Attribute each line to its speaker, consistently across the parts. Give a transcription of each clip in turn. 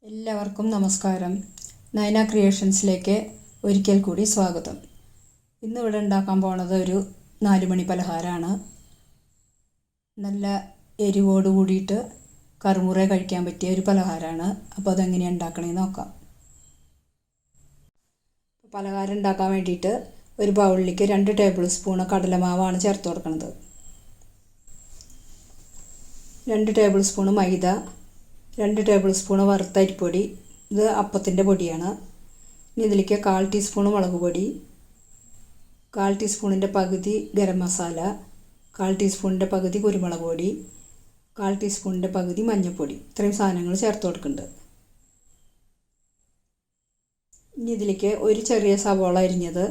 Speaker 1: എല്ലാവർക്കും നമസ്കാരം. നയന ക്രിയേഷൻസിലേക്ക് ഒരിക്കൽ കൂടി സ്വാഗതം. ഇന്നിവിടെ ഉണ്ടാക്കാൻ പോണത് ഒരു 4 മണി പലഹാരമാണ്. നല്ല എരിവോട് കൂടിയിട്ട് കറുമുറ കഴിക്കാൻ പറ്റിയ ഒരു പലഹാരമാണ്. അപ്പോൾ അതെങ്ങനെയാണ് ഉണ്ടാക്കണമെന്ന് നോക്കാം. പലഹാരം ഉണ്ടാക്കാൻ വേണ്ടിയിട്ട് ഒരു ബൗളിലേക്ക് 2 ടേബിൾ സ്പൂൺ കടലമാവാണ് ചേർത്ത് കൊടുക്കുന്നത്. 2 ടേബിൾ സ്പൂൺ മൈദ, 2 ടേബിൾ സ്പൂൺ വറുത്ത അരിപ്പൊടി, ഇത് അപ്പത്തിൻ്റെ പൊടിയാണ്. ഇനി ഇതിലേക്ക് 1/4 ടീസ്പൂൺ മുളക് പൊടി, 1/4 ടീസ്പൂണിൻ്റെ പകുതി ഗരം മസാല, 1/4 ടീസ്പൂണിൻ്റെ പകുതി കുരുമുളക് പൊടി, 1/4 ടീസ്പൂണിൻ്റെ പകുതി മഞ്ഞൾപ്പൊടി, ഇത്രയും സാധനങ്ങൾ ചേർത്ത് കൊടുക്കുന്നുണ്ട്. ഇനി ഇതിലേക്ക് ഒരു ചെറിയ സവോള അരിഞ്ഞത്,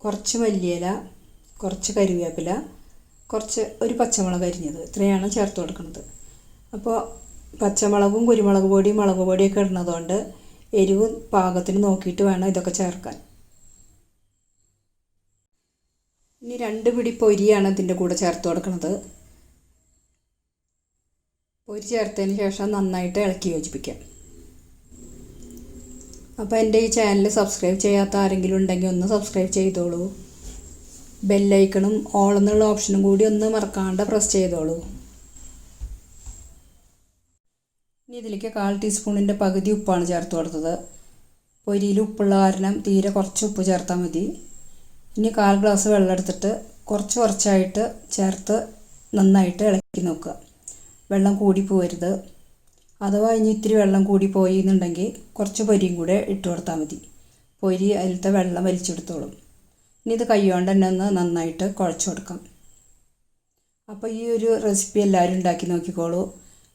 Speaker 1: കുറച്ച് മല്ലിയില, കുറച്ച് കരിവേപ്പില, ഒരു പച്ചമുളക് അരിഞ്ഞത്, ഇത്രയാണ് ചേർത്ത് കൊടുക്കുന്നത്. അപ്പോൾ പച്ചമുളകും കുരുമുളക് പൊടിയും മുളക് പൊടിയൊക്കെ ഇടുന്നതുകൊണ്ട് എരിവ് പാകത്തിന് നോക്കിയിട്ട് വേണം ഇതൊക്കെ ചേർക്കാൻ. ഇനി 2 പിടി പൊരിയാണ് ഇതിൻ്റെ കൂടെ ചേർത്ത് കൊടുക്കുന്നത്. പൊരി ചേർത്തതിന് ശേഷം നന്നായിട്ട് ഇളക്കി യോജിപ്പിക്കാം. അപ്പോൾ എൻ്റെ ഈ ചാനൽ സബ്സ്ക്രൈബ് ചെയ്യാത്ത ആരെങ്കിലും ഉണ്ടെങ്കിൽ ഒന്ന് സബ്സ്ക്രൈബ് ചെയ്തോളൂ. ബെല്ലൈക്കണും ഓൾ എന്നുള്ള ഓപ്ഷനും കൂടി ഒന്ന് മറക്കാണ്ട് പ്രസ് ചെയ്തോളൂ. ഇനി ഇതിലേക്ക് 1/4 ടീസ്പൂണിൻ്റെ പകുതി ഉപ്പാണ് ചേർത്ത് കൊടുത്തത്. പൊരിയിൽ ഉപ്പുള്ള കാരണം തീരെ കുറച്ച് ഉപ്പ് ചേർത്താൽ മതി. ഇനി 1/4 ഗ്ലാസ് വെള്ളം എടുത്തിട്ട് കുറച്ചായിട്ട് ചേർത്ത് നന്നായിട്ട് ഇളക്കി നോക്കുക. വെള്ളം കൂടി പോകരുത്. അഥവാ ഇനി ഇത്തിരി വെള്ളം കൂടി പോയി എന്നുണ്ടെങ്കിൽ കുറച്ച് പൊരിയും കൂടെ ഇട്ട് കൊടുത്താൽ മതി. പൊരി അതിലത്തെ വെള്ളം വലിച്ചെടുത്തോളും. ഇനി ഇത് കൈകൊണ്ട് തന്നെ ഒന്ന് നന്നായിട്ട് കുഴച്ച് കൊടുക്കാം. അപ്പോൾ ഈ ഒരു റെസിപ്പി എല്ലാവരും ഉണ്ടാക്കി നോക്കിക്കോളൂ.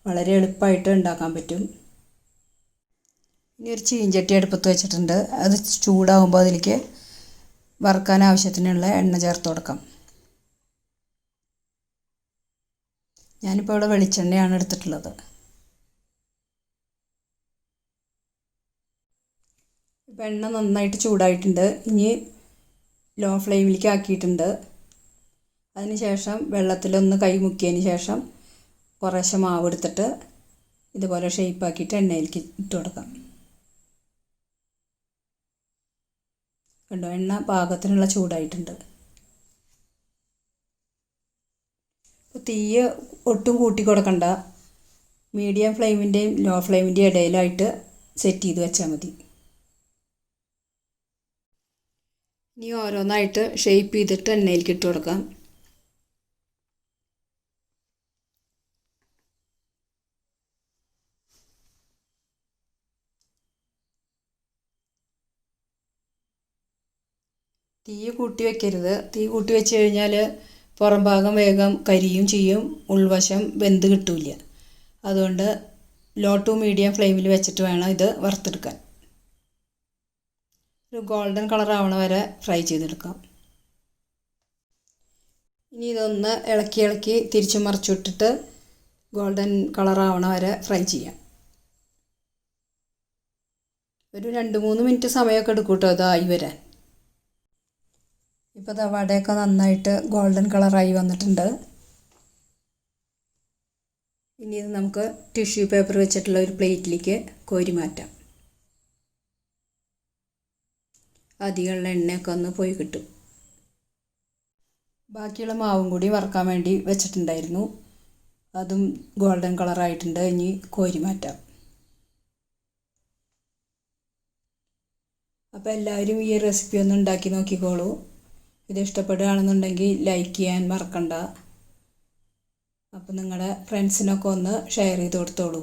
Speaker 1: വളരെ എളുപ്പമായിട്ട് ഉണ്ടാക്കാൻ പറ്റും. ഇനി ഒരു ചീഞ്ചട്ടി അടുപ്പത്ത് വെച്ചിട്ടുണ്ട്. അത് ചൂടാകുമ്പോൾ അതിലേക്ക് വറുക്കാൻ ആവശ്യത്തിനുള്ള എണ്ണ ചേർത്ത് കൊടുക്കാം. ഞാനിപ്പോൾ ഇവിടെ വെളിച്ചെണ്ണയാണ് എടുത്തിട്ടുള്ളത്. ഇപ്പോൾ എണ്ണ നന്നായിട്ട് ചൂടായിട്ടുണ്ട്. ഇനി ലോ ഫ്ലെയിമിലേക്ക് ആക്കിയിട്ടുണ്ട്. അതിന് ശേഷം വെള്ളത്തിലൊന്ന് കൈ മുക്കിയതിന് ശേഷം കുറേശ്ശെ മാവ് എടുത്തിട്ട് ഇതുപോലെ ഷേപ്പാക്കിയിട്ട് എണ്ണയിലേക്ക് ഇട്ട് കൊടുക്കാം. കണ്ടോ, എണ്ണ പാകത്തിനുള്ള ചൂടായിട്ടുണ്ട്. ഇപ്പോൾ തീ ഒട്ടും കൂട്ടി കൊടുക്കണ്ട. മീഡിയം ഫ്ലെയിമിൻ്റെയും ലോ ഫ്ലെയിമിൻ്റെയും ഇടയിലായിട്ട് സെറ്റ് ചെയ്ത് വെച്ചാൽ മതി. ഇനി ഓരോന്നായിട്ട് ഷേപ്പ് ചെയ്തിട്ട് എണ്ണയിലേക്ക് ഇട്ട് കൊടുക്കാം. തീ കൂട്ടി വയ്ക്കരുത്. തീ കൂട്ടി വെച്ച് കഴിഞ്ഞാൽ പുറം ഭാഗം വേഗം കരിയും ചെയ്യും, ഉൾവശം വെന്ത് കിട്ടില്ല. അതുകൊണ്ട് ലോ ടു മീഡിയം ഫ്ലെയിമിൽ വെച്ചിട്ട് വേണം ഇത് വറുത്തെടുക്കാൻ. ഒരു ഗോൾഡൻ കളർ ആവണ വരെ ഫ്രൈ ചെയ്തെടുക്കാം. ഇനി ഇതൊന്ന് ഇളക്കി തിരിച്ചു മറിച്ചിട്ടിട്ട് ഗോൾഡൻ കളർ ആവണ വരെ ഫ്രൈ ചെയ്യാം. ഒരു 2-3 മിനിറ്റ് സമയമൊക്കെ എടുക്കും കേട്ടോ ഇതായി വരാൻ. ഇപ്പോൾ വടയൊക്കെ നന്നായിട്ട് ഗോൾഡൻ കളറായി വന്നിട്ടുണ്ട്. ഇനി ഇത് നമുക്ക് ടിഷ്യൂ പേപ്പർ വെച്ചിട്ടുള്ള ഒരു പ്ലേറ്റിലേക്ക് കോരി മാറ്റാം. അധികമുള്ള എണ്ണയൊക്കെ ഒന്ന് പോയി കിട്ടും. ബാക്കിയുള്ള മാവും കൂടി വറുക്കാൻ വേണ്ടി വെച്ചിട്ടുണ്ടായിരുന്നു. അതും ഗോൾഡൻ കളറായിട്ടുണ്ട്. ഇനി കോരി മാറ്റാം. അപ്പോൾ എല്ലാവരും ഈ റെസിപ്പി ഒന്ന് ഉണ്ടാക്കി നോക്കിക്കോളൂ. ഇത് ഇഷ്ടപ്പെടുകയാണെന്നുണ്ടെങ്കിൽ ലൈക്ക് ചെയ്യാൻ മറക്കണ്ട. അപ്പോൾ നിങ്ങളുടെ ഫ്രണ്ട്സിനൊക്കെ ഒന്ന് ഷെയർ ചെയ്ത് കൊടുത്തോളൂ.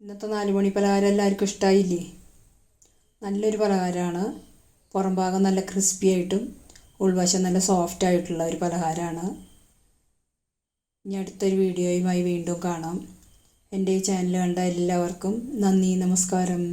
Speaker 1: ഇന്നത്തെ 4 മണി പലഹാരം എല്ലാവർക്കും ഇഷ്ടമായില്ലേ? നല്ലൊരു പലഹാരമാണ്. പുറം ഭാഗം നല്ല ക്രിസ്പി ആയിട്ടും ഉൾവശം നല്ല സോഫ്റ്റ് ആയിട്ടുള്ള ഒരു പലഹാരമാണ്. ഇനി അടുത്തൊരു വീഡിയോയുമായി വീണ്ടും കാണാം. എൻ്റെ ഈ ചാനൽ കണ്ട എല്ലാവർക്കും നന്ദി, നമസ്കാരം.